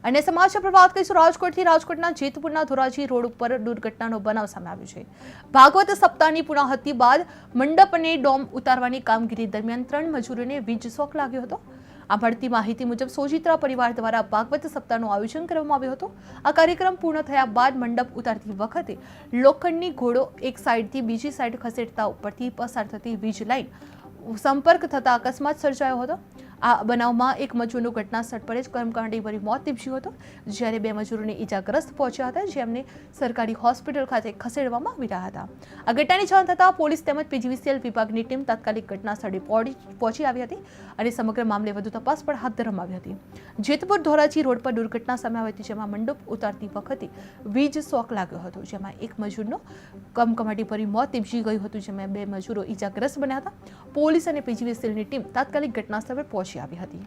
અને સમાચાર પર વાત કરીશું રાજકોટના જેતપુરના ધોરાજી રોડ ઉપર દુર્ઘટનાનો બનાવ સામે આવ્યો છે। ભાગવત સપ્તાહની પૂર્ણાહુતિ બાદ મંડપ અને ડોમ ઉતારવાની કામગીરી દરમિયાન 3 મજૂરોને વીજ શોક લાગ્યો હતો। આ મળતી માહિતી મુજબ સોજિત્રા પરિવાર દ્વારા ભાગવત સપ્તાહનું આયોજન કરવામાં આવ્યું હતું। આ કાર્યક્રમ પૂર્ણ થયા બાદ મંડપ ઉતારતી વખતે લોખંડની ઘોડો એક સાઈડથી બીજી સાઈડ ખસેડતા ઉપરથી પસાર થતી વીજ લાઈન સંપર્ક થતા અકસ્માત સર્જાયો હતો। આ બનાવમાં એક મજૂરનું ઘટના સ્થળ પર જ કર્મકાંડીભરી મોત નીપજ્યું હતું, જ્યારે 2 મજૂરોને ઈજાગ્રસ્ત પહોંચ્યા હતા, જેમને સરકારી હોસ્પિટલ ખાતે ખસેડવામાં આવી રહ્યા હતા। આ ઘટનાની જાણ થતાં પોલીસ તેમજ પીજીવીસીએલ વિભાગની ટીમ તાત્કાલિક ઘટના સ્થળે પહોંચી આવી હતી અને સમગ્ર મામલે વધુ તપાસ પણ હાથ ધરવામાં આવી હતી। જેતપુર ધોરાજી રોડ પર દુર્ઘટના સામે આવી હતી, જેમાં મંડપ ઉતારતી વખતે વીજ શોક લાગ્યો હતો, જેમાં એક મજૂરનો કમકમાટીભરી મોત નીપજી ગયું હતું, જેમાં 2 મજૂરો ઈજાગ્રસ્ત બન્યા હતા। પોલીસ અને પીજીવીસીએલની ટીમ તાત્કાલિક ઘટના સ્થળ પર પહોંચી આવી હતી।